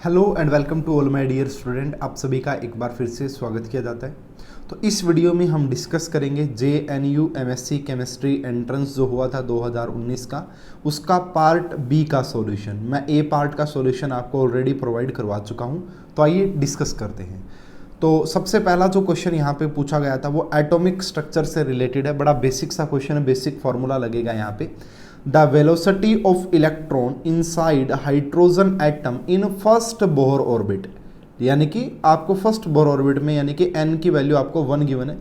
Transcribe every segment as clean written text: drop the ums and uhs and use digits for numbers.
Hello and welcome to all my dear student. आप सभी का एक बार फिर से स्वागत किया जाता है। तो इस वीडियो में हम डिस्कस करेंगे JNU MSc केमिस्ट्री एंट्रेंस जो हुआ था 2019 का, उसका पार्ट बी का सॉल्यूशन। मैं ए पार्ट का सॉल्यूशन आपको ऑलरेडी प्रोवाइड करवा चुका हूं, तो आइए डिस्कस करते हैं। तो सबसे पहला जो क्वेश्चन यहाँ पे पूछा गया था वो एटॉमिक स्ट्रक्चर से रिलेटेड है। बड़ा बेसिक सा क्वेश्चन है, बेसिक फॉर्मूला लगेगा यहाँ पे। The velocity of electron inside hydrogen atom in first Bohr orbit, यानी कि आपको फर्स्ट बोहर ऑर्बिट में, यानी कि n की वैल्यू आपको 1 गिवन है,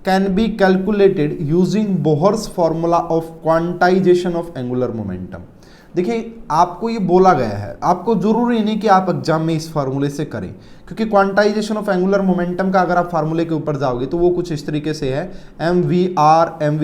can be calculated using Bohr's formula of quantization of angular momentum. देखिए, आपको ये बोला गया है, आपको जरूरी नहीं कि आप एग्जाम में इस फार्मूले से करें, क्योंकि क्वांटाइजेशन ऑफ एंगुलर मोमेंटम का अगर आप फार्मूले के ऊपर जाओगे तो वो कुछ इस तरीके से है, mv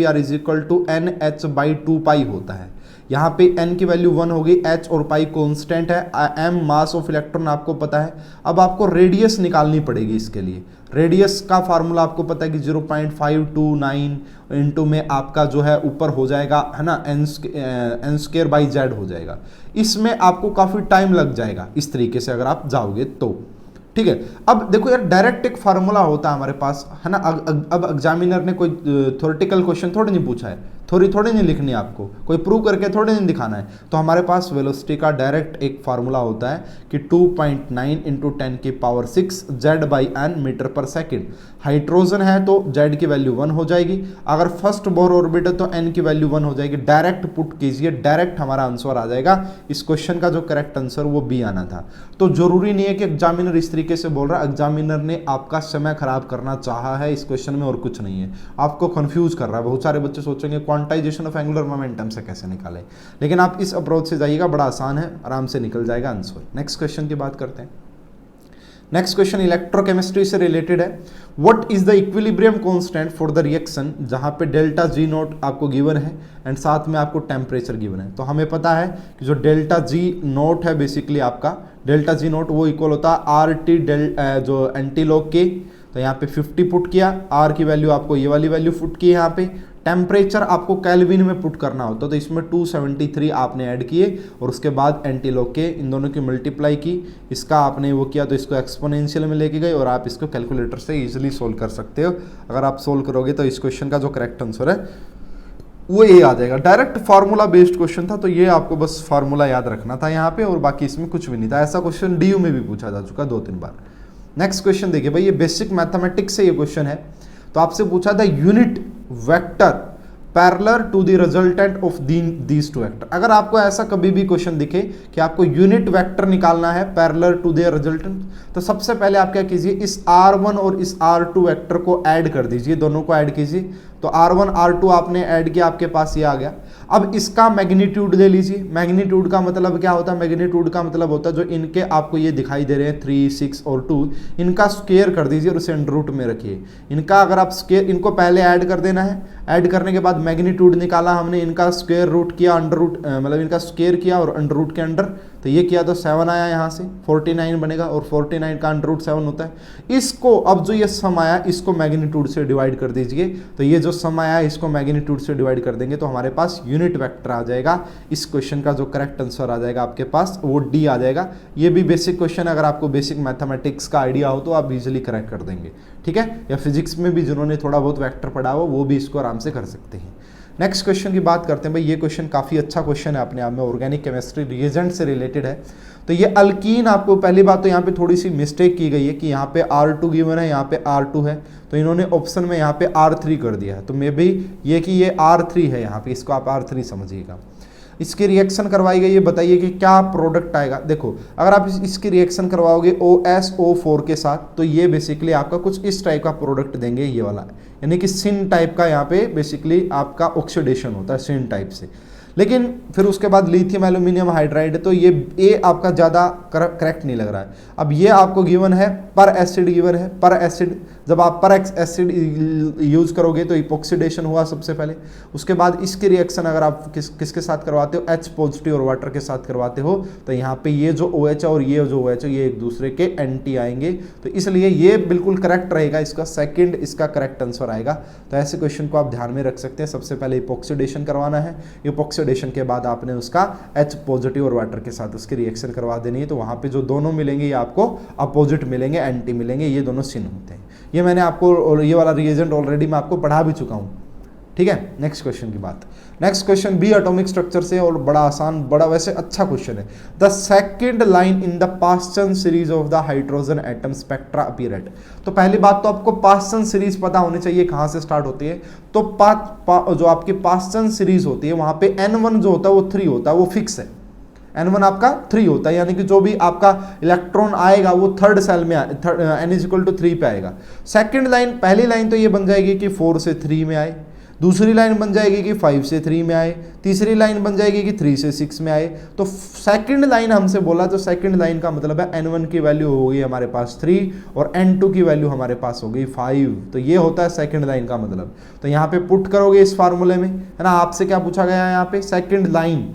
r is equal to NH/2 होता है। यहाँ पे n की वैल्यू 1 होगी, h और पाई कांस्टेंट है, m मास ऑफ इलेक्ट्रॉन आपको पता है। अब आपको रेडियस निकालनी पड़ेगी। इसके लिए रेडियस का फार्मूला आपको पता है कि 0.529 इंटू में आपका जो है ऊपर हो जाएगा, है ना, n²/z हो जाएगा। इसमें आपको काफ़ी टाइम लग जाएगा इस तरीके से अगर आप जाओगे तो, ठीक है। अब देखो यार, डायरेक्ट एक फार्मूला होता है हमारे पास, है ना। अब एग्जामिनर ने कोई थ्योरेटिकल क्वेश्चन थोड़ी नहीं पूछा है, थोड़ी नहीं लिखनी है आपको, कोई प्रूव करके थोड़ी नहीं दिखाना है। तो हमारे पास वेलोसिटी का डायरेक्ट एक फार्मूला होता है कि 2.9 इंटू 10⁶ Z/n मीटर पर सेकेंड। हाइड्रोजन है तो Z की वैल्यू 1 हो जाएगी, अगर फर्स्ट बोहर ऑर्बिट है तो n की वैल्यू 1 हो जाएगी। डायरेक्ट पुट कीजिए, डायरेक्ट हमारा आंसर आ जाएगा। इस क्वेश्चन का जो करेक्ट आंसर वो बी आना था। तो जरूरी नहीं है कि एग्जामिनर इस तरीके से बोल रहा है, एग्जामिनर ने आपका समय खराब करना चाहा है इस क्वेश्चन में, और कुछ नहीं है। आपको कंफ्यूज कर रहा है। बहुत सारे बच्चे सोचेंगे क्वांटाइजेशन ऑफ एंगुलर मोमेंटम से कैसे निकालें, लेकिन आप इस अप्रोच से जाइएगा, बड़ा आसान है, आराम से निकल जाएगा आंसर। नेक्स्ट क्वेश्चन की बात करते हैं। नेक्स्ट क्वेश्चन इलेक्ट्रोकेमिस्ट्री से रिलेटेड है। What is the equilibrium constant for the reaction, जहां पे डेल्टा जी नोट आपको गिवन है एंड साथ में आपको टेम्परेचर गिवन है। तो हमें पता है कि जो डेल्टा जी नोट है, बेसिकली आपका डेल्टा जी नोट वो इक्वल होता है RT जो एंटीलॉग के। तो यहाँ पे 50 पुट किया, R की वैल्यू आपको ये वाली वैल्यू पुट की है। यहाँ पे टेम्परेचर आपको केल्विन में पुट करना होता, तो इसमें 273 आपने ऐड किए और उसके बाद एंटीलॉग के इन दोनों की मल्टीप्लाई की, इसका आपने वो किया तो इसको एक्सपोनेंशियल में लेके गए, और आप इसको कैलकुलेटर से इजीली सोल्व कर सकते हो। अगर आप सोल्व करोगे तो इस क्वेश्चन का जो करेक्ट आंसर है वो ये आ जाएगा। डायरेक्ट फार्मूला बेस्ड क्वेश्चन था, तो ये आपको बस फार्मूला याद रखना था यहाँ पे, और बाकी इसमें कुछ भी नहीं था। ऐसा क्वेश्चन DU में भी पूछा जा चुका 2-3 बार। नेक्स्ट क्वेश्चन देखिए भाई, ये बेसिक मैथमेटिक्स से ये क्वेश्चन है। तो आपसे पूछा था unit vector parallel to the resultant of these two vector. अगर आपको ऐसा कभी भी क्वेश्चन दिखे कि आपको यूनिट वेक्टर निकालना है पैरेलल टू द रिजल्टेंट, तो सबसे पहले आप क्या कीजिए, इस R1 और इस R2 वेक्टर को ऐड कर दीजिए, दोनों को ऐड कीजिए। तो R1 R2 आपने ऐड किया, आपके पास ये आ गया। अब इसका मैग्नीट्यूड ले लीजिए। मैग्नीट्यूड का मतलब क्या होता है? मैग्नीट्यूड का मतलब होता है जो इनके आपको ये दिखाई दे रहे हैं 3, 6 और 2, इनका स्क्वायर कर दीजिए और उसे अंडर रूट में रखिए। इनका अगर आप स्क्वायर, इनको पहले ऐड कर देना है, ऐड करने के बाद मैग्नीट्यूड निकाला हमने, इनका स्क्वायर रूट किया, अंडर रूट मतलब इनका स्क्वायर किया और अंडर रूट के अंडर, तो ये किया तो 7 आया, यहाँ से 49 बनेगा, और 49 का अंडर रूट 7 होता है। इसको अब जो ये सम आया इसको मैग्नीट्यूड से डिवाइड कर दीजिए, तो ये जो सम आया इसको मैग्नीट्यूड से डिवाइड कर देंगे तो हमारे पास यूनिट वेक्टर आ जाएगा। इस क्वेश्चन का जो करेक्ट आंसर आ जाएगा आपके पास वो डी आ जाएगा। ये भी बेसिक क्वेश्चन, अगर आपको बेसिक मैथमेटिक्स का आइडिया हो तो आप इजीली करेक्ट कर देंगे, ठीक है। या फिजिक्स में भी जिन्होंने थोड़ा बहुत वेक्टर पढ़ा हो वो भी इसको आराम से कर सकते हैं। नेक्स्ट क्वेश्चन की बात करते हैं भाई। ये क्वेश्चन काफ़ी अच्छा क्वेश्चन है अपने आप में, ऑर्गेनिक केमिस्ट्री रिएजेंट से रिलेटेड है। तो ये अल्कीन, आपको पहली बात तो यहाँ पे थोड़ी सी मिस्टेक की गई है कि यहाँ पे R2 गिवन है, यहाँ पे R2 है, तो इन्होंने ऑप्शन में यहाँ पे R3 कर दिया है। तो मे भी ये कि ये R3 है यहाँ पे, इसको आप R3 समझिएगा। इसकी रिएक्शन करवाई गई है, बताइए कि क्या प्रोडक्ट आएगा। देखो, अगर आप इसकी रिएक्शन करवाओगे OSO4 के साथ, तो ये बेसिकली आपका कुछ इस टाइप का प्रोडक्ट देंगे, ये वाला, यानी कि सिन टाइप का यहाँ पे बेसिकली आपका ऑक्सीडेशन होता है सिन टाइप से। लेकिन फिर उसके बाद लिथियम एल्यूमिनियम हाइड्राइड, तो ये आपका ज़्यादा करेक्ट नहीं लग रहा है। अब ये आपको गिवन है पर एसिड गिवन है, पर एसिड, जब आप पर एसिड यूज़ करोगे तो इपॉक्सीडेशन हुआ सबसे पहले। उसके बाद इसकी रिएक्शन अगर आप किसके साथ करवाते हो, H पॉजिटिव और वाटर के साथ करवाते हो, तो यहाँ पे ये जो OH है और ये जो OH है ये एक दूसरे के एंटी आएंगे, तो इसलिए ये बिल्कुल करेक्ट रहेगा। इसका सेकंड इसका करेक्ट आंसर आएगा। तो ऐसे क्वेश्चन को आप ध्यान में रख सकते हैं। सबसे पहले इपॉक्सीडेशन करवाना है, इपॉक्सीडेशन ऑक्सीडेशन के बाद आपने उसका H पॉजिटिव और वाटर के साथ उसकी रिएक्शन करवा देनी है, तो वहाँ पे जो दोनों मिलेंगे ये आपको अपोजिट मिलेंगे, एंटी मिलेंगे, ये दोनों चिन्ह होते हैं। ये मैंने आपको ये वाला रिएजेंट ऑलरेडी मैं आपको पढ़ा भी चुका हूँ, ठीक है। नेक्स्ट क्वेश्चन की बात, next question B atomic structure से और बड़ा आसान, बड़ा वैसे अच्छा क्वेश्चन है। The second line in the Paschen series of the hydrogen atom spectra appear at. तो पहली बात तो आपको पास्टन सीरीज पता होनी चाहिए कहाँ से स्टार्ट होती है। तो जो आपकी पास्टन सीरीज होती है वहां पे N1 जो होता है वो 3 होता है, वो फिक्स है। N1 आपका 3 होता है, यानी कि जो भी आपका इलेक्ट्रॉन आएगा वो थर्ड सेल में N=3 पे आएगा। सेकंड लाइन, पहली लाइन तो ये बन जाएगी कि 4 से 3 में आए, दूसरी लाइन बन जाएगी कि 5 से 3 में आए, तीसरी लाइन बन जाएगी कि 3 से 6 में आए। तो सेकंड लाइन हमसे बोला, तो सेकंड लाइन का मतलब है N1 की वैल्यू होगी हमारे पास 3 और N2 की वैल्यू हमारे पास हो गई 5। तो ये होता है सेकंड लाइन का मतलब। तो यहाँ पे पुट करोगे इस फार्मूले में, है ना। आपसे क्या पूछा गया है यहाँ पे, सेकंड लाइन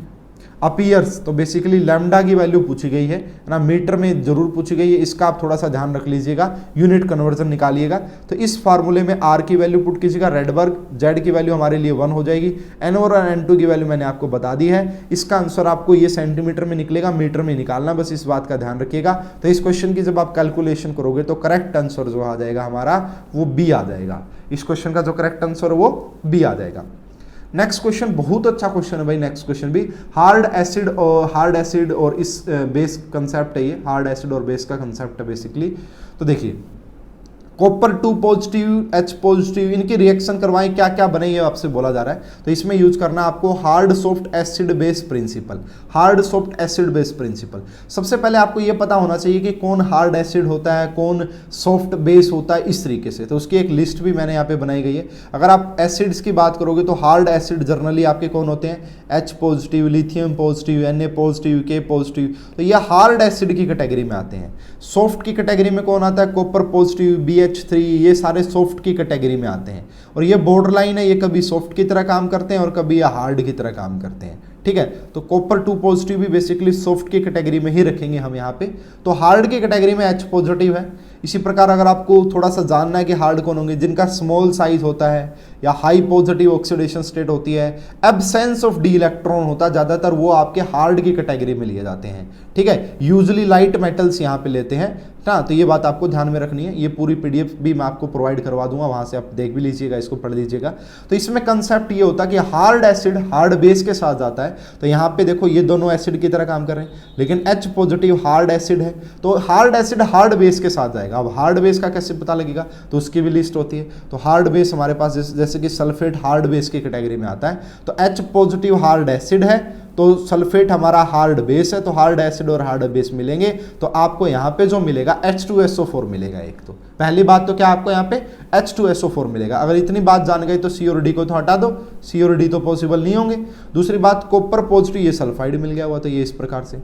अपीयर्स, तो बेसिकली लैम्डा की वैल्यू पूछी गई है ना, मीटर में जरूर पूछी गई है, इसका आप थोड़ा सा ध्यान रख लीजिएगा, यूनिट कन्वर्जन निकालिएगा। तो इस फार्मूले में आर की वैल्यू पुट कीजिएगा, रेडबर्ग, जेड की वैल्यू हमारे लिए 1 हो जाएगी, N1 और N2 की वैल्यू मैंने आपको बता दी है। इसका आंसर आपको ये सेंटीमीटर में निकलेगा, मीटर में निकालना, बस इस बात का ध्यान रखिएगा। तो इस क्वेश्चन की जब आप कैलकुलेशन करोगे तो करेक्ट आंसर जो आ जाएगा हमारा वो बी आ जाएगा। इस क्वेश्चन का जो करेक्ट आंसर है वो बी आ जाएगा। नेक्स्ट क्वेश्चन बहुत अच्छा क्वेश्चन है भाई, नेक्स्ट क्वेश्चन भी हार्ड एसिड और इस बेस कंसेप्ट है, ये हार्ड एसिड और बेस का कंसेप्ट है बेसिकली। तो देखिए कॉपर 2 पॉजिटिव, H पॉजिटिव, इनकी रिएक्शन करवाएं, क्या क्या बने ये आपसे बोला जा रहा है। तो इसमें यूज करना आपको hard soft acid base principle. Hard soft acid base principle, सबसे पहले आपको ये पता होना चाहिए कि कौन हार्ड एसिड होता है, कौन सॉफ्ट बेस होता है, इस तरीके से। तो उसकी एक लिस्ट भी मैंने यहाँ पे बनाई गई है। अगर आप एसिड्स की बात करोगे तो हार्ड एसिड जनरली आपके कौन होते हैं, H positive, lithium positive, Na positive, K positive, तो ये हार्ड एसिड की कैटेगरी में आते हैं। सॉफ्ट की कैटेगरी में कौन आता है, कॉपर पॉजिटिव, BH3, ये सारे सॉफ्ट की कैटेगरी में आते हैं। और ये बॉर्डर लाइन है, ये कभी सॉफ्ट की तरह काम करते हैं और कभी ये हार्ड की तरह काम करते हैं, ठीक है। तो कॉपर 2 पॉजिटिव भी बेसिकली सॉफ्ट की कैटेगरी में ही रखेंगे हम यहाँ पे। तो हार्ड की कैटेगरी में H पॉजिटिव है। इसी प्रकार अगर आपको थोड़ा सा जानना है कि हार्ड कौन होंगे, जिनका स्मॉल साइज होता है या हाई पॉजिटिव ऑक्सीडेशन स्टेट होती है, एब्सेंस ऑफ डी इलेक्ट्रॉन होता है, ज़्यादातर वो आपके हार्ड की कैटेगरी में लिए जाते हैं, ठीक है। यूजुअली लाइट मेटल्स यहाँ पे लेते हैं ना, तो ये बात आपको ध्यान में रखनी है। ये पूरी PDF भी मैं आपको प्रोवाइड करवा दूंगा, वहाँ से आप देख भी लीजिएगा, इसको पढ़ लीजिएगा। तो इसमें कंसेप्ट ये होता है कि हार्ड एसिड हार्ड बेस के साथ जाता है। तो यहाँ पे देखो ये दोनों एसिड की तरह काम कर रहे हैं, लेकिन H पॉजिटिव हार्ड एसिड है, तो हार्ड एसिड हार्ड बेस के साथ जाएगा। अब हार्ड बेस का कैसे पता लगेगा, तो उसकी भी लिस्ट होती है। तो हार्ड बेस हमारे पास जैसे कि सल्फेट हार्ड बेस की कैटेगरी में आता है, तो H पॉजिटिव हार्ड एसिड है, तो सल्फेट हमारा हार्ड बेस है, तो हार्ड एसिड और हार्ड बेस मिलेंगे, तो आपको यहाँ पे जो मिलेगा H2SO4 मिलेगा। एक तो पहली बात तो क्या आपको यहाँ पे H2SO4 मिलेगा। अगर इतनी बात जान गई तो C और D को तो हटा दो, C और D तो पॉसिबल नहीं होंगे। दूसरी बात कॉपर पॉजिटिव, ये सल्फाइड मिल गया हुआ, तो ये इस प्रकार से।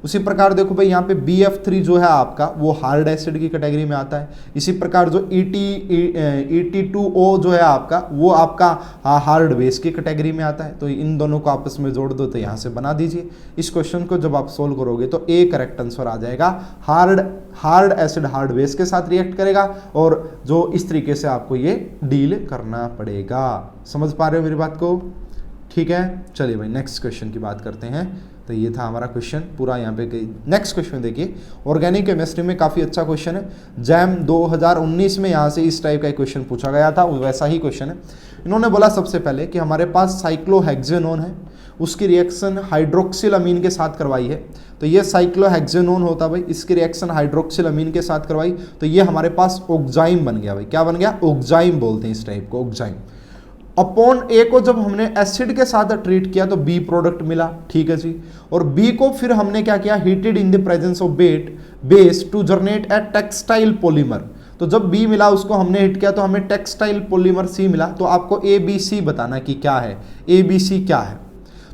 उसी प्रकार देखो भाई यहाँ पे BF3 जो है आपका वो हार्ड एसिड की कैटेगरी में आता है। इसी प्रकार जो ET2O जो है आपका वो आपका हार्ड बेस की कैटेगरी में आता है। तो इन दोनों को आपस में जोड़ दो, तो यहाँ से बना दीजिए। इस क्वेश्चन को जब आप सोल्व करोगे तो ए करेक्ट आंसर आ जाएगा। हार्ड एसिड हार्ड बेस के साथ रिएक्ट करेगा, और जो इस तरीके से आपको ये डील करना पड़ेगा। समझ पा रहे हो मेरी बात को, ठीक है। चलिए भाई नेक्स्ट क्वेश्चन की बात करते हैं। तो ये था हमारा क्वेश्चन पूरा यहाँ पे। नेक्स्ट क्वेश्चन देखिए, ऑर्गेनिक केमिस्ट्री में काफ़ी अच्छा क्वेश्चन है। जैम 2019 में यहाँ से इस टाइप का एक क्वेश्चन पूछा गया था, वैसा ही क्वेश्चन है। इन्होंने बोला सबसे पहले कि हमारे पास साइक्लोहेक्सेनोन है, उसकी रिएक्शन हाइड्रोक्सिल अमीन के साथ करवाई है। तो ये साइक्लोहेक्सेनोन होता भाई, इसकी रिएक्शन हाइड्रोक्सिल अमीन के साथ करवाई, तो ये हमारे पास ऑक्जाइम बन गया भाई। क्या बन गया, ऑक्जाइम बोलते हैं इस टाइप को, ऑक्जाइम। अपॉन ए को जब हमने एसिड के साथ ट्रीट किया तो बी प्रोडक्ट मिला, ठीक है जी। और बी को फिर हमने क्या किया, heated in the presence of base to generate a textile polymer. तो जब बी मिला उसको हमने हिट किया तो हमें टेक्सटाइल पॉलीमर सी मिला। तो आपको ABC बताना कि क्या है, ABC क्या है।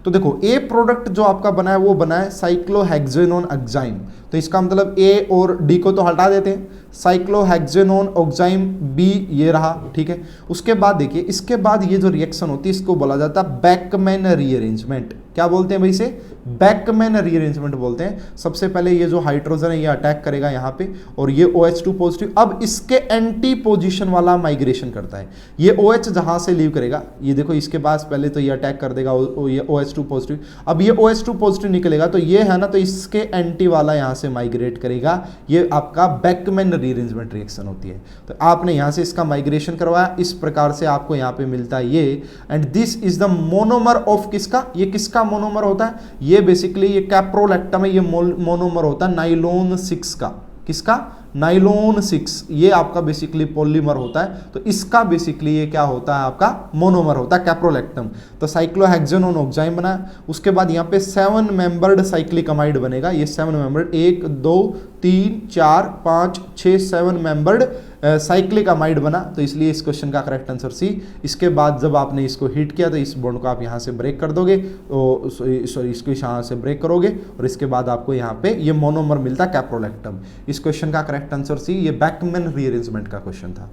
तो देखो ए प्रोडक्ट जो आपका बना है वो बना है साइक्लोहेक्सेनोन ऑक्जाइम। तो इसका मतलब ए और डी को तो हटा देते हैं, साइक्लोहेक्सेनोन ऑक्जाइम बी ये रहा, ठीक है। उसके बाद देखिए, इसके बाद ये जो रिएक्शन होती है इसको बोला जाता है बैकमैन रीअरेंजमेंट। क्या बोलते हैं भाई इसे, बैकमैन रीअरेंजमेंट बोलते हैं। सबसे पहले ये जो हाइड्रोजन है ये अटैक करेगा यहाँ पे और ये OH2 पॉजिटिव अब इसके एंटी पोजीशन वाला माइग्रेशन करता है। ये OH जहां से लीव करेगा, ये देखो इसके पास पहले तो ये अटैक कर देगा ये OH2 पॉजिटिव, अब ये OH2 पॉजिटिव निकलेगा तो ये है ना, तो इसके एंटी वाला यहां से माइग्रेट करेगा। ये आपका बैकमैन रीअरेंजमेंट रिएक्शन होती है। तो आपने यहां से इसका माइग्रेशन करवाया, इस प्रकार से आपको यहां पे मिलता है ये। And this is the monomer of किसका, ये किसका मोनोमर होता है, ये बेसिकली ये कैप्रोलैक्टम है, ये मोनोमर होता है नाइलोन 6 का। किसका, नाइलोन 6, ये आपका बेसिकली पॉलीमर होता है। तो इसका बेसिकली ये क्या होता है, आपका मोनोमर होता है कैप्रोलैक्टम। तो साइक्लोहेक्सेनोन ऑक्साइम बना, उसके बाद यहाँ पे 7 मेंबर्ड साइक्लिक अमाइड बनेगा। ये 7 मेंबर्ड 1 2 3 4 5 6 7 मेंबर्ड साइक्लिक अमाइड बना। तो इसलिए इस क्वेश्चन का करेक्ट आंसर सी। इसके बाद जब आपने इसको हिट किया तो इस बॉन्ड को आप यहाँ से ब्रेक कर दोगे, सॉरी इसको यहाँ से ब्रेक करोगे और इसके बाद आपको यहाँ पे ये मोनोमर मिलता है कैप्रोलैक्टम। इस क्वेश्चन का करेक्ट आंसर सी, ये बैकमैन रीअरेंजमेंट का क्वेश्चन था।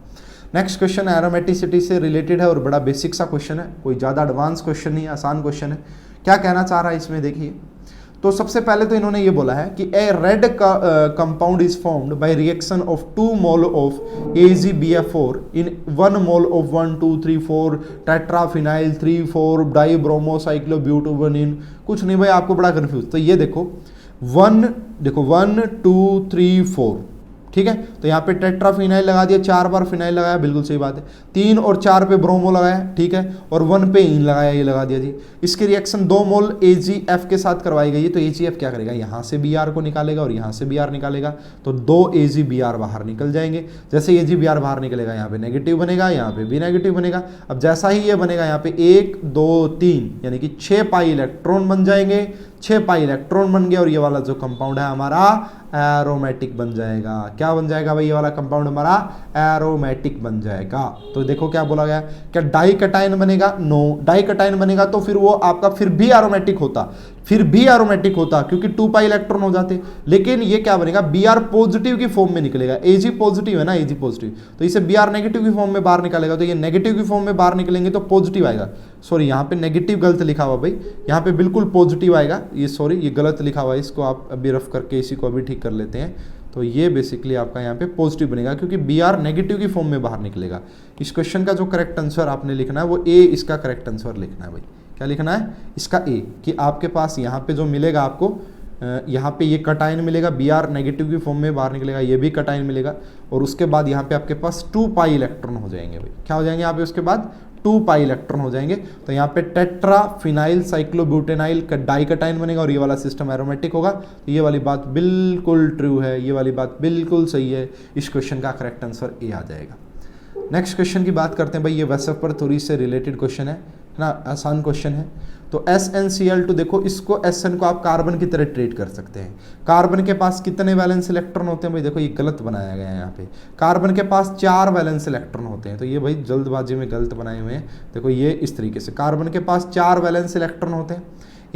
नेक्स्ट क्वेश्चन एरोमेटिसिटी से रिलेटेड है और बड़ा बेसिक सा क्वेश्चन है, कोई ज़्यादा एडवांस क्वेश्चन नहीं है, आसान क्वेश्चन है। क्या कहना चाह रहा है इसमें देखिए। तो सबसे पहले तो इन्होंने ये बोला है कि a red compound is formed by reaction of 2 mole of AgBF4 in 1 mole of 1 2 3 4 tetraphenyl 3 4 dibromocyclobutane in, कुछ नहीं भाई आपको बड़ा कंफ्यूज। तो ये देखो 1 2 3 4, ठीक है। तो यहाँ पे टेट्राफिनाइल लगा दिया, 4 बार फिनाइल लगाया, बिल्कुल सही बात है। 3 और 4 पे ब्रोमो लगाया, ठीक है, और 1 पे इन लगाया, ये लगा दिया जी। इसकी रिएक्शन 2 मोल AgF के साथ करवाई गई है। तो AgF क्या करेगा, यहाँ से Br को निकालेगा और यहाँ से Br निकालेगा, तो 2 AgBr बाहर निकल जाएंगे। जैसे AgBr बाहर निकलेगा यहाँ पे नेगेटिव बनेगा, यहाँ पे भी नेगेटिव बनेगा। अब जैसा ही ये बनेगा यहाँ पे 1 2 3 यानी कि 6 पाई इलेक्ट्रॉन बन जाएंगे, 6 पाई इलेक्ट्रॉन बन गया और ये वाला जो कंपाउंड है हमारा एरोमेटिक बन जाएगा। क्या बन जाएगा भाई, ये वाला कंपाउंड हमारा एरोमेटिक बन जाएगा। तो देखो क्या बोला गया, क्या डाइकटाइन बनेगा, नो। डाइकटाइन बनेगा तो फिर वो आपका फिर भी एरोमेटिक होता, क्योंकि 2 पाई इलेक्ट्रॉन हो जाते। लेकिन ये क्या बनेगा, Br पॉजिटिव की फॉर्म में निकलेगा। Ag पॉजिटिव है ना, Ag पॉजिटिव, तो इसे Br नेगेटिव की फॉर्म में बाहर निकालेगा। तो ये नेगेटिव की फॉर्म में बाहर निकलेंगे तो पॉजिटिव आएगा। सॉरी यहाँ पे नेगेटिव गलत लिखा हुआ भाई, यहाँ पे बिल्कुल पॉजिटिव आएगा। ये सॉरी ये गलत लिखा हुआ है, इसको आप अभी रफ करके इसी को अभी ठीक कर लेते हैं। तो ये बेसिकली आपका यहाँ पे पॉजिटिव बनेगा क्योंकि Br नेगेटिव की फॉर्म में बाहर निकलेगा। इस क्वेश्चन का जो करेक्ट आंसर आपने लिखना है वो ए, इसका करेक्ट आंसर लिखना है भाई। क्या लिखना है, इसका ए, कि आपके पास यहाँ पे जो मिलेगा आपको, यहाँ पे ये कटाइन मिलेगा, Br नेगेटिव की फॉर्म में बाहर निकलेगा, ये भी कटाइन मिलेगा और उसके बाद यहाँ पे आपके पास 2 पाई इलेक्ट्रॉन हो जाएंगे भाई। क्या हो जाएंगे यहाँ पे, उसके बाद 2 पाई इलेक्ट्रॉन हो जाएंगे। तो यहाँ पे टेट्राफिनाइल साइक्लोब्यूटेनाइल का डाइकटाइन बनेगा और ये वाला सिस्टम एरोमेटिक होगा। तो ये वाली बात बिल्कुल ट्रू है, ये वाली बात बिल्कुल सही है। इस क्वेश्चन का करेक्ट आंसर ए आ जाएगा। नेक्स्ट क्वेश्चन की बात करते हैं भाई, ये वैसेपर से रिलेटेड क्वेश्चन है ना, आसान क्वेश्चन है। तो SnCl2 देखो, इसको Sn को आप कार्बन की तरह ट्रीट कर सकते हैं। कार्बन के पास कितने वैलेंस इलेक्ट्रॉन होते हैं भाई, देखो ये गलत बनाया गया है यहाँ पे। कार्बन के पास 4 वैलेंस इलेक्ट्रॉन होते हैं, तो ये भाई जल्दबाजी में गलत बनाए हुए हैं। देखो ये इस तरीके से कार्बन के पास 4 वैलेंस इलेक्ट्रॉन होते हैं।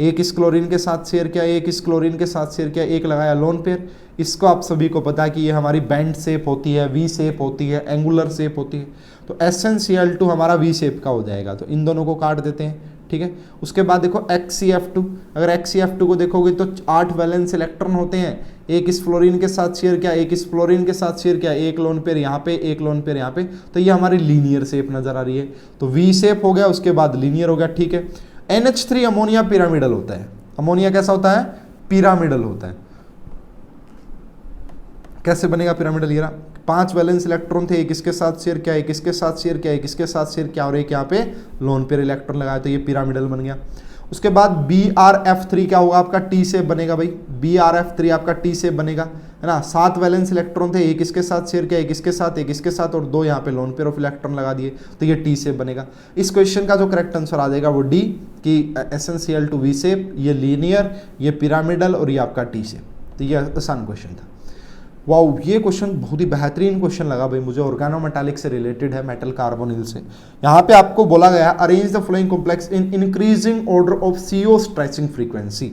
एक इस क्लोरीन के साथ शेयर किया, एक इस क्लोरीन के साथ शेयर किया, एक लगाया लोन पेयर। इसको आप सभी को पता है कि ये हमारी बैंड शेप होती है, वी शेप होती है, एंगुलर शेप होती है। तो SnCl2 हमारा वी शेप का हो जाएगा। तो इन दोनों को काट देते हैं, ठीक है। उसके बाद देखो HCF2, अगर HCF2 को देखोगे तो 8 वैलेंस इलेक्ट्रॉन होते हैं। एक इस फ्लोरीन के साथ शेयर किया, एक इस फ्लोरीन के साथ शेयर किया, एक लोन पेयर यहाँ पे, एक लोन पेयर यहाँ पे। तो ये हमारी लीनियर शेप नजर आ रही है। तो वी शेप हो गया, उसके बाद लीनियर हो गया, ठीक है। NH3 अमोनिया पिरामिडल होता है। अमोनिया कैसा होता है, पिरामिडल होता है। कैसे बनेगा पिरामिडल, ये 5 वैलेंस इलेक्ट्रॉन थे, एक इसके साथ शेयर किया, एक इसके साथ शेयर किया, एक इसके साथ शेयर किया और एक यहाँ पे लोन पेयर इलेक्ट्रॉन लगाया, तो ये पिरामिडल बन गया। उसके बाद BrF3 क्या होगा, आपका टी शेप बनेगा भाई। BrF3 आपका टी शेप बनेगा, है ना। 7 वैलेंस इलेक्ट्रॉन थे, एक इसके साथ शेयर किया, एक इसके साथ, एक इसके साथ और 2 यहाँ पे लोन पेयर ऑफ इलेक्ट्रॉन लगा दिए, तो ये टी शेप बनेगा। इस क्वेश्चन का जो करेक्ट आंसर आ जाएगा वो डी, कि SnCl2 वी शेप, ये लीनियर, ये पिरामिडल और ये आपका टी शेप। तो ये आसान क्वेश्चन था। वाओ, ये क्वेश्चन बहुत ही बेहतरीन क्वेश्चन लगा भाई मुझे, ऑर्गेनोमेटालिक से रिलेटेड है, मेटल कार्बोनिल से। यहाँ पे आपको बोला गया arrange the flowing complex in increasing order of CO stretching frequency.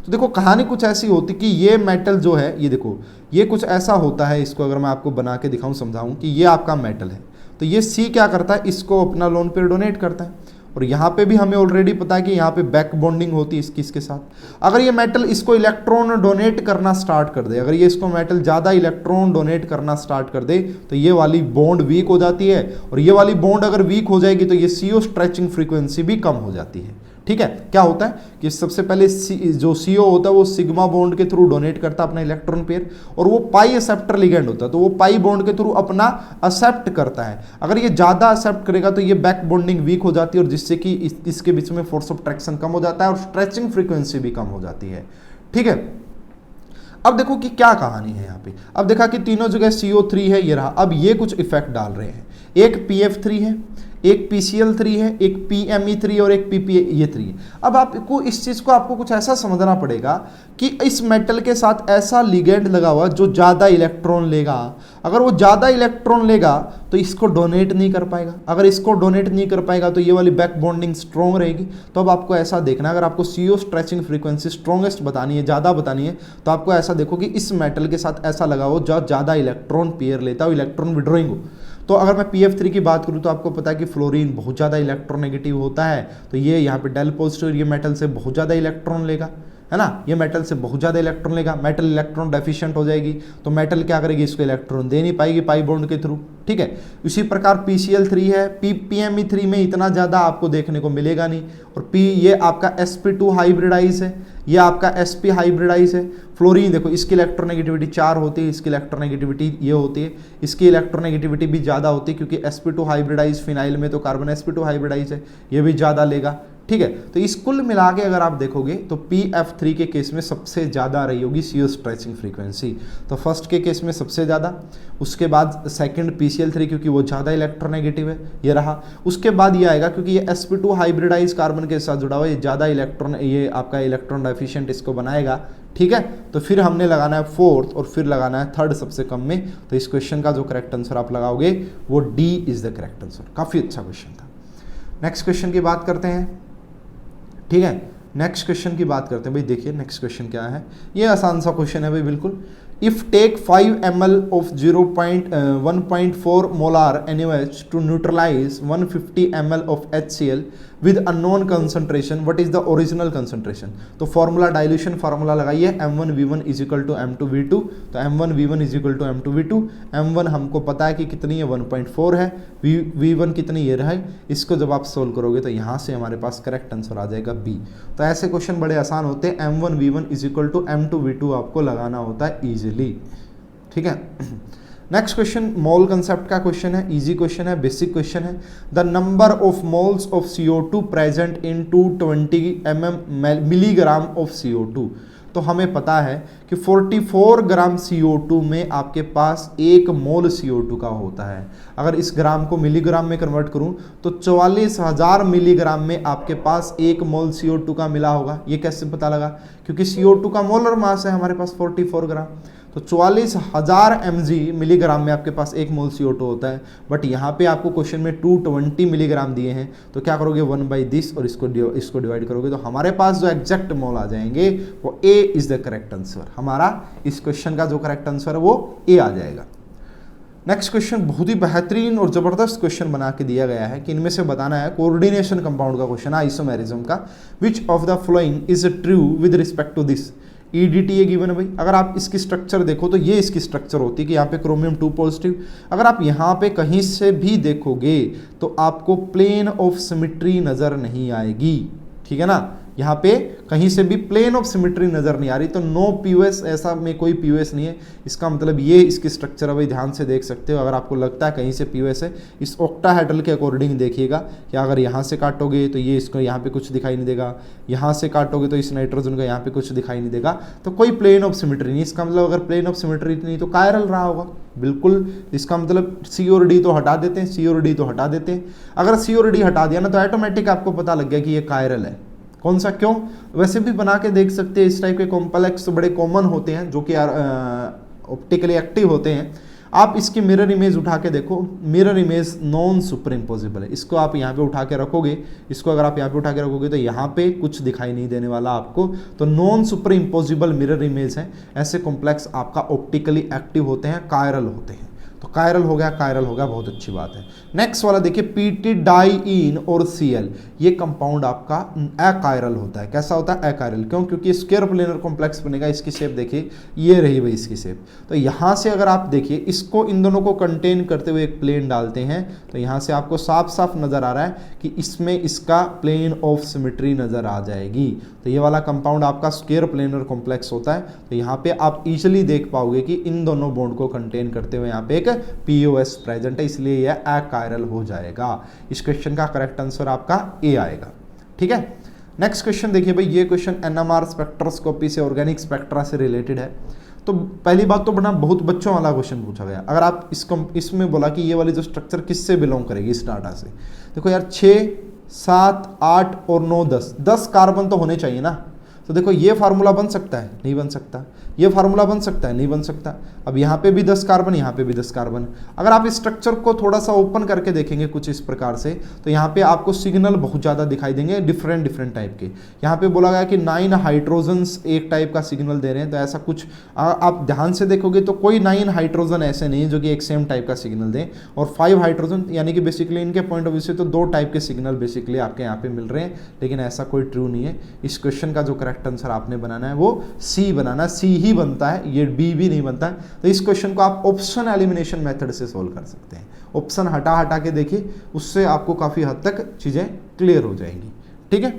तो देखो कहानी कुछ ऐसी होती कि ये मेटल जो है, ये देखो ये कुछ ऐसा होता है, इसको अगर मैं आपको बना के दिखाऊं, समझाऊं कि ये आपका मेटल है। तो ये C क्या करता है, इसको अपना लोन पेयर डोनेट करता है और यहाँ पे भी हमें ऑलरेडी पता है कि यहाँ पे बैक बॉन्डिंग होती है इसके साथ। अगर ये मेटल इसको इलेक्ट्रॉन डोनेट करना स्टार्ट कर दे, अगर ये इसको मेटल ज़्यादा इलेक्ट्रॉन डोनेट करना स्टार्ट कर दे तो ये वाली बॉन्ड वीक हो जाती है, और ये वाली बॉन्ड अगर वीक हो जाएगी तो ये CO स्ट्रेचिंग फ्रीक्वेंसी भी कम हो जाती है। ठीक है, क्या होता है कि सबसे पहले जो CO होता है वो सिग्मा बॉन्ड के थ्रू डोनेट करता है अपना इलेक्ट्रॉन पेयर, और वो पाई एक्सेप्टर लिगेंड होता है तो वो पाई बॉन्ड के थ्रू अपना एक्सेप्ट करता है। अगर ये ज़्यादा एक्सेप्ट करेगा तो ये बैक बॉन्डिंग वीक हो जाती है, और जिससे कि इसके बीच में फोर्स ऑफ ट्रैक्शन कम हो जाता है और स्ट्रेचिंग फ्रीक्वेंसी भी कम हो जाती है। ठीक है, अब देखो कि क्या कहानी है यहाँ पे। अब देखा कि तीनों जगह CO3 है, ये रहा। अब ये कुछ इफेक्ट डाल रहे हैं, एक PF3 है, एक PCl3 है, एक PMe3 और एक PPa3 है। अब आपको इस चीज़ को आपको कुछ ऐसा समझना पड़ेगा कि इस मेटल के साथ ऐसा लिगेंड लगा हुआ जो ज़्यादा इलेक्ट्रॉन लेगा। अगर वो ज़्यादा इलेक्ट्रॉन लेगा तो इसको डोनेट नहीं कर पाएगा, अगर इसको डोनेट नहीं कर पाएगा तो ये वाली बैक बॉन्डिंग स्ट्रॉन्ग रहेगी। तो अब आपको ऐसा देखना, अगर आपको CO स्ट्रेचिंग फ्रीक्वेंसी स्ट्रॉन्गेस्ट बतानी है, ज़्यादा बतानी है, तो आपको ऐसा देखो कि इस मेटल के साथ ऐसा लगा हो जो ज़्यादा इलेक्ट्रॉन पेयर लेता हो, इलेक्ट्रॉन विड्रॉइंग हो। तो अगर मैं PF3 की बात करूं तो आपको पता है कि फ्लोरीन बहुत ज़्यादा इलेक्ट्रोनेगेटिव होता है, तो ये यहाँ पे डेल पॉजिटिव, ये मेटल से बहुत ज़्यादा इलेक्ट्रॉन लेगा, है ना, ये मेटल से बहुत ज़्यादा इलेक्ट्रॉन लेगा। मेटल इलेक्ट्रॉन डेफिशिएंट हो जाएगी तो मेटल क्या करेगी, इसको इलेक्ट्रॉन दे नहीं पाएगी पाई बॉन्ड के थ्रू। ठीक है, इसी प्रकार PCl3 है, PMe3 में इतना ज़्यादा आपको देखने को मिलेगा नहीं, और ये आपका sp2 हाइब्रिडाइज है, ये आपका sp हाइब्रिडाइज है। फ्लोरीन देखो, इसकी इलेक्ट्रोनेगेटिविटी 4 होती है, इसकी इलेक्ट्रोनेगेटिविटी ये होती है, इसकी इलेक्ट्रोनेगेटिविटी भी ज़्यादा होती है क्योंकि sp2 हाइब्रिडाइज, फिनाइल में तो कार्बन sp2 हाइब्रिडाइज है, ये भी ज़्यादा लेगा। ठीक है, तो इस कुल मिला के अगर आप देखोगे तो PF3 के केस में सबसे ज़्यादा रही होगी CO स्ट्रेचिंग फ्रीक्वेंसी। तो फर्स्ट के केस में सबसे ज़्यादा, उसके बाद सेकंड PCl3 क्योंकि वो ज़्यादा इलेक्ट्रोनेगेटिव है, ये रहा। उसके बाद ये आएगा क्योंकि ये sp2 हाइब्रिडाइज कार्बन के साथ जुड़ा हुआ है, ये ज़्यादा इलेक्ट्रॉन, ये आपका इलेक्ट्रॉन डेफिशिएंट इसको बनाएगा। ठीक है, तो फिर हमने लगाना है फोर्थ और फिर लगाना है थर्ड सबसे कम में। तो इस क्वेश्चन का जो करेक्ट आंसर आप लगाओगे वो D is the correct answer. काफ़ी अच्छा क्वेश्चन था। नेक्स्ट क्वेश्चन की बात करते हैं। ठीक है, नेक्स्ट क्वेश्चन की बात करते हैं भाई। देखिए नेक्स्ट क्वेश्चन क्या है, ये आसान सा क्वेश्चन है भाई बिल्कुल। If take 5 ml of 1.4 molar NaOH to neutralize 150 ml of HCl with unknown concentration, what is the original concentration? तो फॉर्मूला डाइल्यूशन फार्मूला लगाइए, M1V1 is equal to M2V2। तो M1V1 is equal to M2V2। M1 हमको पता है कि कितनी है, 1.4 है, V1 कितनी ये रहा है। इसको जब आप सोल्व करोगे तो यहाँ से हमारे पास करेक्ट आंसर आ जाएगा B। तो ऐसे क्वेश्चन बड़े आसान होते हैं। M1V1 is equal to M2V2 आपको लगाना होता है ईजिली। ठीक है, नेक्स्ट क्वेश्चन मोल कंसेप्ट का क्वेश्चन है, इजी क्वेश्चन है, बेसिक क्वेश्चन है। The number of moles of CO2 present in 220 milligram of CO2। तो हमें पता है कि 44 ग्राम CO2 में आपके पास 1 मोल CO2 का होता है। अगर इस ग्राम को मिलीग्राम में कन्वर्ट करूं तो 44,000 मिलीग्राम में आपके पास 1 मोल CO2 का मिला होगा। ये कैसे पता लगा, क्योंकि CO2 का मोलर मास है हमारे पास 44 ग्राम, तो 44,000 mg मिलीग्राम में आपके पास 1 मोल CO2 होता है। बट यहाँ पे आपको क्वेश्चन में 220 मिलीग्राम दिए हैं, तो क्या करोगे 1/this और इसको डिवाइड करोगे तो हमारे पास जो एग्जैक्ट मोल आ जाएंगे वो A is the correct answer. हमारा इस क्वेश्चन का जो करेक्ट आंसर है वो A आ जाएगा। नेक्स्ट क्वेश्चन बहुत ही बेहतरीन और जबरदस्त क्वेश्चन बना के दिया गया है कि इनमें से बताना है कोऑर्डिनेशन कंपाउंड का क्वेश्चन, आइसोमेरिज्म का। Which of the following is true with respect to this. EDT ये गिवन है भाई। अगर आप इसकी स्ट्रक्चर देखो तो ये इसकी स्ट्रक्चर होती है कि यहाँ पे क्रोमियम 2 पॉजिटिव। अगर आप यहाँ पे कहीं से भी देखोगे तो आपको प्लेन ऑफ सिमेट्री नज़र नहीं आएगी। ठीक है ना, यहाँ पे कहीं से भी प्लेन ऑफ सिमेट्री नज़र नहीं आ रही, तो नो POS, ऐसा में कोई POS नहीं है। इसका मतलब ये इसकी स्ट्रक्चर है भाई, ध्यान से देख सकते हो। अगर आपको लगता है कहीं से POS है, इस ऑक्टाहेड्रल के अकॉर्डिंग देखिएगा कि अगर यहाँ से काटोगे तो ये इसको यहाँ पे कुछ दिखाई नहीं देगा, यहाँ से काटोगे तो इस नाइट्रोजन को यहाँ पे कुछ दिखाई नहीं देगा, तो कोई प्लेन ऑफ सिमेट्री नहीं। इसका मतलब अगर प्लेन ऑफ सिमेट्री नहीं तो कायरल रहा होगा बिल्कुल। इसका मतलब C और D तो हटा देते हैं, C और D तो हटा देते हैं। अगर C और D हटा दिया ना तो ऑटोमेटिक आपको पता लग गया कि ये कायरल है। कौन सा, क्यों? वैसे भी बना के देख सकते हैं। इस टाइप के कॉम्प्लेक्स बड़े कॉमन होते हैं जो कि ऑप्टिकली एक्टिव होते हैं। आप इसकी मिरर इमेज उठा के देखो, mirror image non super imposable है। इसको आप यहाँ पे उठा के रखोगे, इसको अगर आप यहाँ पे उठा के रखोगे तो यहाँ पे कुछ दिखाई नहीं देने वाला आपको। तो non super imposable mirror image है। ऐसे कॉम्प्लेक्स आपका ऑप्टिकली एक्टिव होते हैं, कायरल होते हैं। तो कायरल हो गया, कायरल हो गया, बहुत अच्छी बात है। नेक्स्ट वाला देखिए पीटी डाइईन और सीएल, ये कंपाउंड आपका अकायरल होता है। कैसा होता है? अकायरल। क्यों? क्योंकि स्क्वायर प्लेनर कॉम्प्लेक्स बनेगा। इसकी शेप देखिए, ये रही भाई इसकी शेप। तो यहाँ से अगर आप देखिए इसको, इन दोनों को कंटेन करते हुए एक प्लेन डालते हैं, तो यहाँ से आपको साफ साफ नजर आ रहा है कि इसमें इसका प्लेन ऑफ सिमेट्री नजर आ जाएगी। तो ये वाला कंपाउंड आपका स्क्वायर प्लेनर कॉम्प्लेक्स होता है। तो यहाँ पे आप इजीली देख पाओगे कि इन दोनों बॉन्ड को कंटेन करते हुए यहाँ पे एक पीओएस प्रेजेंट है, इसलिए यह अकायरल हो जाएगा। इस क्वेश्चन का करेक्ट आंसर आपका ए आएगा। ठीक है, नेक्स्ट क्वेश्चन देखिए भाई, ये क्वेश्चन एनएमआर स्पेक्ट्रोस्कोपी से, ऑर्गेनिक स्पेक्ट्रा से रिलेटेड है। तो पहली बात तो बड़ा बहुत बच्चों वाला क्वेश्चन पूछा गया। अगर आप इसमें बोला कि ये वाली जो स्ट्रक्चर किससे बिलोंग करेगी, इस डाटा से, देखो यार 6, 7, 8 और 9, 10 कार्बन तो होने चाहिए ना। तो देखो ये फार्मूला बन सकता है? नहीं बन सकता। ये फार्मूला बन सकता है? नहीं बन सकता। अब यहाँ पे भी 10 कार्बन, यहाँ पे भी 10 कार्बन। अगर आप इस स्ट्रक्चर को थोड़ा सा ओपन करके देखेंगे कुछ इस प्रकार से, तो यहाँ पे आपको सिग्नल बहुत ज़्यादा दिखाई देंगे, डिफरेंट टाइप के। यहाँ पे बोला गया कि 9 हाइड्रोजन्स एक टाइप का सिग्नल दे रहे हैं, तो ऐसा कुछ आप ध्यान से देखोगे तो कोई 9 हाइड्रोजन ऐसे नहीं जो कि एक सेम टाइप का सिग्नल दें, और 5 हाइड्रोजन, यानी कि बेसिकली इनके पॉइंट ऑफ व्यू से तो 2 टाइप के सिग्नल बेसिकली आपके यहाँ पे मिल रहे हैं। लेकिन ऐसा कोई ट्रू नहीं है। इस क्वेश्चन का जो करेक्ट आंसर आपने बनाना है वो सी बनाना, सी ही बनता है, ये बी भी नहीं बनता है। तो इस क्वेश्चन को आप ऑप्शन एलिमिनेशन मेथड से सोल्व कर सकते हैं। ऑप्शन हटा के देखिए, उससे आपको काफी हद तक चीजें क्लियर हो जाएंगी। ठीक है,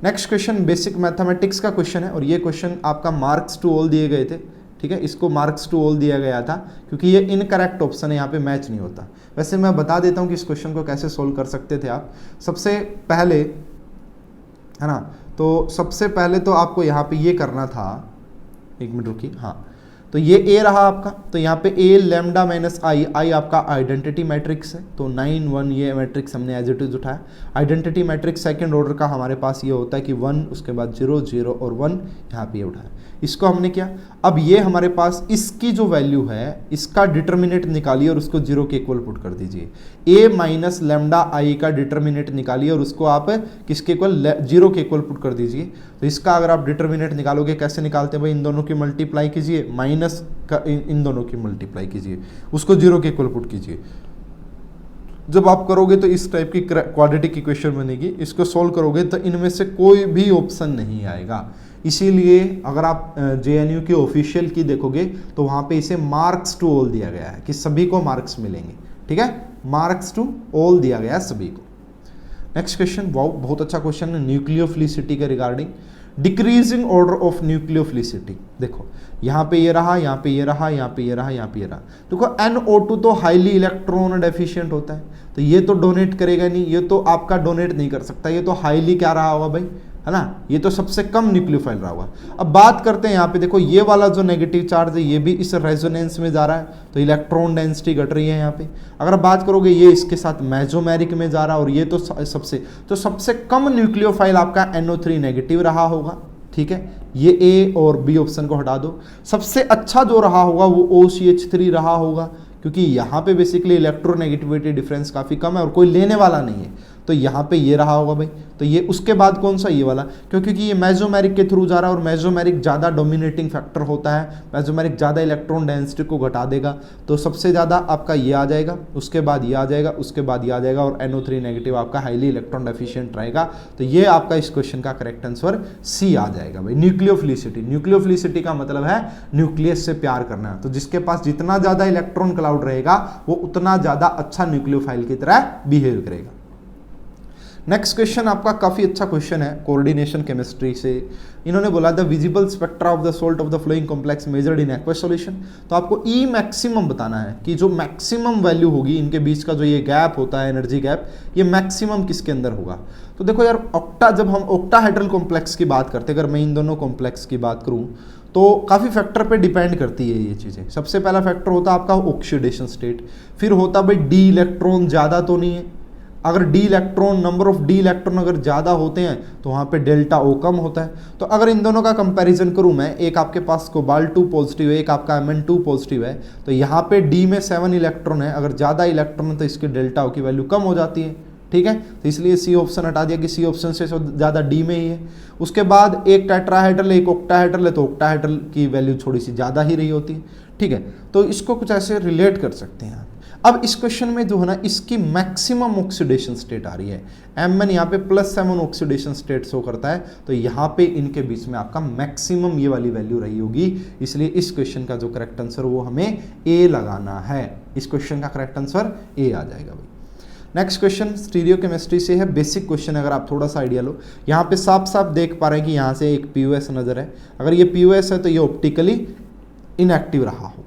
नेक्स्ट क्वेश्चन बेसिक मैथमेटिक्स का क्वेश्चन है, और ये क्वेश्चन आपका मार्क्स टू ऑल दिए गए थे। ठीक है, इसको मार्क्स टू ऑल दिया गया था क्योंकि ये इनकरेक्ट ऑप्शन है, यहाँ पे मैच नहीं होता। वैसे मैं बता देता हूँ कि इस क्वेश्चन को कैसे सोल्व कर सकते थे आप। सबसे पहले, है ना, तो सबसे पहले तो आपको यहाँ पे ये करना था, एक मिनट रुकिए, हाँ, तो ये ए रहा आपका, तो यहाँ पे ए लैम्डा माइनस आई, आई आपका आइडेंटिटी मैट्रिक्स है, तो 9 1 ये मैट्रिक्स हमने एज इट इज उठाया। आइडेंटिटी मैट्रिक्स सेकंड ऑर्डर का हमारे पास ये होता है कि 1, उसके बाद 0 0 और 1, यहाँ पे ये उठाया, इसको हमने किया। अब ये हमारे पास इसकी जो वैल्यू है, इसका डिटर्मिनेंट निकालिए और उसको 0 के इक्वल पुट कर दीजिए। ए माइनस लैम्डा आई का डिटर्मिनेंट निकालिए और उसको आप किसके इक्वल, 0 के इक्वल पुट कर दीजिए। तो इसका अगर आप डिटर्मिनेंट निकालोगे, कैसे निकालते हैं भाई, इन दोनों की मल्टीप्लाई कीजिए, माइनस का इन दोनों की मल्टीप्लाई कीजिए, उसको 0 के इक्वल पुट कीजिए। जब आप करोगे तो इस टाइप की क्वाड्रेटिक इक्वेशन बनेगी। इसको सॉल्व करोगे तो इनमें से कोई भी ऑप्शन नहीं आएगा। इसीलिए अगर आप जेएनयू की ऑफिशियल की देखोगे तो वहां पे इसे मार्क्स टू ऑल दिया गया है कि सभी को मार्क्स मिलेंगे। ठीक है, मार्क्स टू ऑल दिया गया है सभी को। नेक्स्ट क्वेश्चन, वाओ बहुत अच्छा क्वेश्चन है, न्यूक्लियोफिलिसिटी के regarding. Decreasing order of nucleophilicity, देखो यहाँ पे ये रहा, यहाँ पे ये रहा, यहाँ पे ये रहा, यहाँ पे ये रहा। देखो NO2 तो हाईली इलेक्ट्रॉन डेफिशिएंट होता है, तो ये तो डोनेट करेगा नहीं, ये तो आपका डोनेट नहीं कर सकता, ये तो हाईली क्या रहा होगा भाई, है ना, ये तो सबसे कम न्यूक्लियोफाइल रहा होगा। अब बात करते हैं यहाँ पे, देखो ये वाला जो नेगेटिव चार्ज है ये भी इस रेजोनेंस में जा रहा है, तो इलेक्ट्रॉन डेंसिटी घट रही है यहाँ पे। अगर बात करोगे ये इसके साथ मेसोमेरिक में जा रहा है, और ये तो सबसे कम न्यूक्लियोफाइल आपका NO3 नेगेटिव रहा होगा। ठीक है, ये ए और बी ऑप्शन को हटा दो। सबसे अच्छा जो रहा होगा वो OCH3 रहा होगा, क्योंकि यहाँ पे बेसिकली इलेक्ट्रोनेगेटिविटी डिफरेंस काफ़ी कम है और कोई लेने वाला नहीं है, तो यहाँ पे ये रहा होगा भाई। तो ये उसके बाद कौन सा, ये वाला, क्योंकि ये मेसोमेरिक के थ्रू जा रहा है और मेसोमेरिक ज़्यादा डोमिनेटिंग फैक्टर होता है, मेसोमेरिक ज़्यादा इलेक्ट्रॉन डेंसिटी को घटा देगा, तो सबसे ज़्यादा आपका ये आ जाएगा, उसके बाद ये आ जाएगा, उसके बाद ये आ जाएगा, और NO3 नेगेटिव आपका हाईली इलेक्ट्रॉन डेफिशिएंट रहेगा। तो ये आपका इस क्वेश्चन का करेक्ट आंसर सी आ जाएगा भाई। न्यूक्लियोफिलिसिटी, न्यूक्लियोफिलिसिटी का मतलब है न्यूक्लियस से प्यार करना, तो जिसके पास जितना ज़्यादा इलेक्ट्रॉन क्लाउड रहेगा वो उतना ज़्यादा अच्छा न्यूक्लियोफाइल की तरह बिहेव करेगा। नेक्स्ट क्वेश्चन आपका काफी अच्छा क्वेश्चन है, कोऑर्डिनेशन केमिस्ट्री से। इन्होंने बोला the visible spectra of the salt of the flowing complex measured in aqueous solution. तो आपको ई मैक्सिमम बताना है कि जो मैक्सिमम वैल्यू होगी इनके बीच का, जो ये गैप होता है एनर्जी गैप, ये मैक्सिमम किसके अंदर होगा। तो देखो यार, जब हम ऑक्टाहेड्रल कॉम्प्लेक्स की बात करते हैं, अगर मैं इन दोनों कॉम्प्लेक्स की बात करूं तो काफ़ी फैक्टर पे डिपेंड करती है ये चीज़ें। सबसे पहला फैक्टर होता है आपका ऑक्सीडेशन स्टेट, फिर होता भाई डी इलेक्ट्रॉन ज़्यादा तो नहीं है, अगर D electron, number of D electron अगर ज़्यादा होते हैं तो वहाँ पे डेल्टा ओ कम होता है। तो अगर इन दोनों का कंपैरिजन करूँ मैं, एक आपके पास कोबाल्ट 2 पॉजिटिव है, एक आपका Mn2 पॉजिटिव है, तो यहाँ पे डी में 7 इलेक्ट्रॉन है, अगर ज़्यादा इलेक्ट्रॉन है तो इसके डेल्टा ओ की वैल्यू कम हो जाती है। ठीक है, तो इसलिए सी ऑप्शन हटा दिया कि सी ऑप्शन से ज़्यादा डी में ही है। उसके बाद एक टेट्राहेड्रल एक ऑक्टाहेड्रल है, तो ऑक्टाहेड्रल की वैल्यू थोड़ी सी ज़्यादा ही रही होती है, ठीक है। तो इसको कुछ ऐसे रिलेट कर सकते हैं। अब इस क्वेश्चन में जो है ना, इसकी मैक्सिमम ऑक्सीडेशन स्टेट आ रही है, M1 यहाँ पे +7 ऑक्सीडेशन स्टेट शो करता है, तो यहाँ पे इनके बीच में आपका मैक्सिमम ये वाली वैल्यू रही होगी, इसलिए इस क्वेश्चन का जो करेक्ट आंसर वो हमें ए लगाना है। इस क्वेश्चन का करेक्ट आंसर ए आ जाएगा भाई। नेक्स्ट क्वेश्चन स्टीरियोकेमिस्ट्री से है, बेसिक क्वेश्चन, अगर आप थोड़ा सा आइडिया लो। यहाँ पे साफ साफ देख पा रहे हैं कि यहाँ से एक POS नजर है, अगर ये POS है तो ये ऑप्टिकली इनएक्टिव रहा होगा।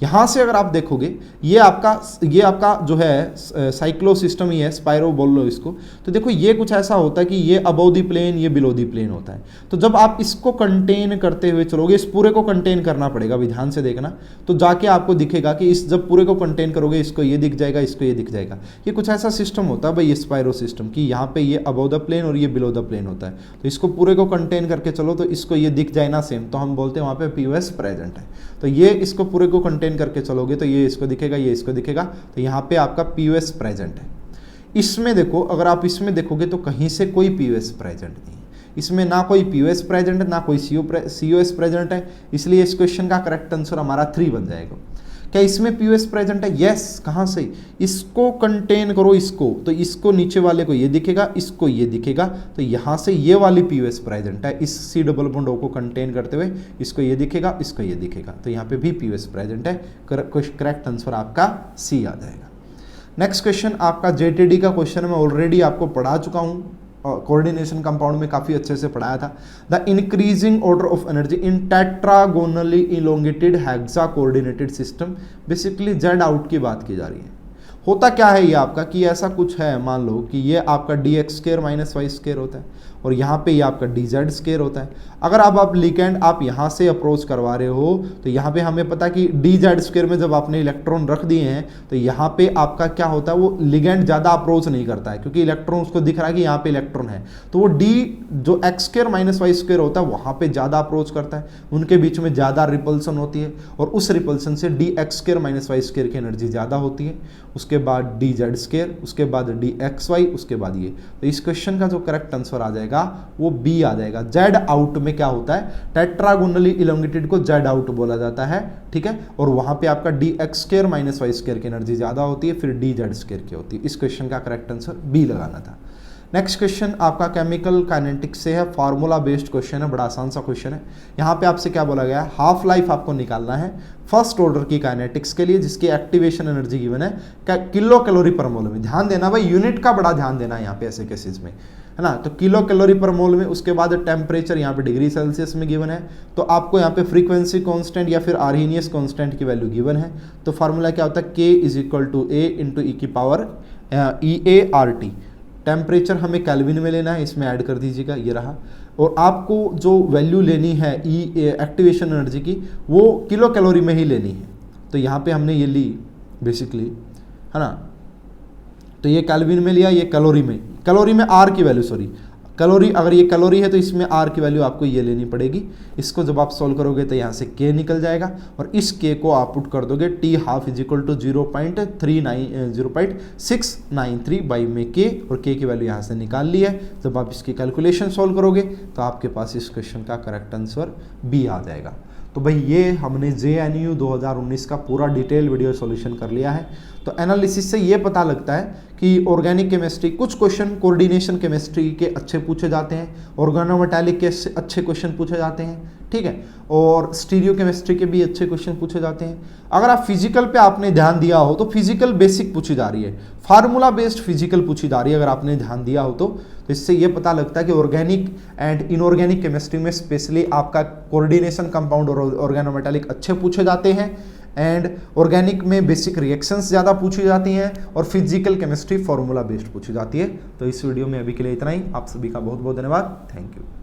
यहाँ से अगर आप देखोगे ये आपका जो है साइक्लो सिस्टम ही है, स्पाइरो बोल लो इसको, तो देखो ये कुछ ऐसा होता है कि ये अबव दी प्लेन, ये बिलो दी प्लेन होता है। तो जब आप इसको कंटेन करते हुए चलोगे, इस पूरे को कंटेन करना पड़ेगा, अभी ध्यान से देखना, तो जाके आपको दिखेगा कि इस जब पूरे को कंटेन करोगे, इसको ये दिख जाएगा, इसको ये दिख जाएगा। ये कुछ ऐसा सिस्टम होता है भाई ये स्पाइरो सिस्टम कि यहाँ पे ये अबव द प्लेन और ये बिलो द प्लेन होता है। तो इसको पूरे को कंटेन करके चलो तो इसको ये दिख जाए ना सेम, तो हम बोलते हैं वहाँ पे POS प्रेजेंट है। तो ये इसको पूरे को कंटेन करके चलोगे तो ये इसको दिखेगा, ये इसको दिखेगा, तो यहाँ पे आपका POS प्रेजेंट है। इसमें देखो, अगर आप इसमें देखोगे तो कहीं से कोई POS प्रेजेंट नहीं है, इसमें ना कोई POS प्रेजेंट है ना कोई COS प्रेजेंट है, इसलिए इस क्वेश्चन का करेक्ट आंसर हमारा 3 बन जाएगा। क्या इसमें POS प्रेजेंट है? यस। कहाँ से? इसको कंटेन करो, इसको, तो इसको नीचे वाले को ये दिखेगा, इसको ये दिखेगा, तो यहाँ से ये वाली POS प्रेजेंट है, इस C डबल बॉन्ड O को कंटेन करते हुए इसको ये दिखेगा, इसको ये दिखेगा, तो यहाँ पे भी POS प्रेजेंट है। करेक्ट आंसर आपका C आ जाएगा। नेक्स्ट क्वेश्चन आपका JTD का क्वेश्चन मैं ऑलरेडी आपको पढ़ा चुका हूँ, कोऑर्डिनेशन कंपाउंड में काफ़ी अच्छे से पढ़ाया था। The increasing order of energy in tetragonally elongated hexa coordinated system, basically Z out की बात की जा रही है। होता क्या है ये आपका कि ऐसा कुछ है, मान लो कि ये आपका dx² - y² होता है और यहाँ पे ये आपका dz² होता है। अगर अब आप लिगेंड आप यहाँ से अप्रोच करवा रहे हो तो यहाँ पे हमें पता है कि dz² में जब आपने इलेक्ट्रॉन रख दिए हैं तो यहाँ पे आपका क्या होता है, वो लिगेंड ज़्यादा अप्रोच नहीं करता है क्योंकि इलेक्ट्रॉन उसको दिख रहा है कि यहाँ पे इलेक्ट्रॉन है, तो वो जो x² - y² होता है वहाँ पर ज़्यादा अप्रोच करता है, उनके बीच में ज़्यादा रिपल्सन होती है और उस रिपल्सन से dx² - y² की एनर्जी ज़्यादा होती है, उसके बाद dz², उसके बाद dxy, उसके बाद ये। तो इस क्वेश्चन का जो करेक्ट आंसर आ जाएगा वो बी आ जाएगा। जेड आउट में क्या होता है, टेट्रागोनली इलोंगेटेड को जेड आउट बोला जाता है, ठीक है, और वहां पे आपका dx² - y² की एनर्जी ज्यादा होती है, फिर dz² की होती है। इस क्वेश्चन का करेक्ट आंसर बी लगाना था। नेक्स्ट क्वेश्चन आपका केमिकल काइनेटिक्स से है, फार्मूला बेस्ड क्वेश्चन है, बड़ा आसान सा क्वेश्चन है। यहाँ पे आपसे क्या बोला गया है, हाफ लाइफ आपको निकालना है फर्स्ट ऑर्डर की काइनेटिक्स के लिए जिसकी एक्टिवेशन एनर्जी गिवन है किलो कैलोरी पर मोल में। ध्यान देना भाई, यूनिट का बड़ा ध्यान देना यहाँ पे ऐसे केसेस में, है ना। तो किलो कैलोरी पर मोल में, उसके बाद टेम्परेचर यहाँ पे डिग्री सेल्सियस में गिवन है, तो आपको यहाँ पे फ्रीक्वेंसी कांस्टेंट या फिर आर्हेनियस कांस्टेंट की वैल्यू गिवन है। तो फार्मूला क्या होता है, K = A × E⁴ टेम्परेचर हमें केल्विन में लेना है, इसमें ऐड कर दीजिएगा, ये रहा। और आपको जो वैल्यू लेनी है एक्टिवेशन एनर्जी की वो किलो कैलोरी में ही लेनी है, तो यहाँ पे हमने ये ली बेसिकली, है ना। तो ये केल्विन में लिया, ये कैलोरी में R की वैल्यू, सॉरी कैलोरी, अगर ये कैलोरी है तो इसमें R की वैल्यू आपको ये लेनी पड़ेगी। इसको जब आप सॉल्व करोगे तो यहाँ से K निकल जाएगा और इस K को आप पुट कर दोगे T½ = 0.693 बाई में K, और K की वैल्यू यहाँ से निकाल ली है। जब आप इसकी कैलकुलेशन सॉल्व करोगे तो आपके पास इस क्वेश्चन का करेक्ट आंसर B आ जाएगा। तो भाई ये हमने JNU 2019 का पूरा डिटेल वीडियो सॉल्यूशन कर लिया है। तो एनालिसिस से ये पता लगता है कि ऑर्गेनिक केमिस्ट्री, कुछ क्वेश्चन कोऑर्डिनेशन केमिस्ट्री के अच्छे पूछे जाते हैं, ऑर्गेनोमेटालिक के अच्छे क्वेश्चन पूछे जाते हैं, ठीक है, और स्टीरियो केमिस्ट्री के भी अच्छे क्वेश्चन पूछे जाते हैं। अगर आप फिजिकल पे आपने ध्यान दिया हो तो फिजिकल बेसिक पूछी जा रही है, फार्मूला बेस्ड फिजिकल पूछी जा रही है, अगर आपने ध्यान दिया हो तो इससे ये पता लगता है कि ऑर्गेनिक एंड इनऑर्गेनिक केमिस्ट्री में स्पेशली आपका कोऑर्डिनेशन कंपाउंड और ऑर्गेनोमेटालिक अच्छे पूछे जाते हैं, एंड ऑर्गेनिक में बेसिक रिएक्शंस ज़्यादा पूछी जाती हैं, और फिजिकल केमिस्ट्री फार्मूला बेस्ड पूछी जाती है। तो इस वीडियो में अभी के लिए इतना ही। आप सभी का बहुत बहुत धन्यवाद। Thank you.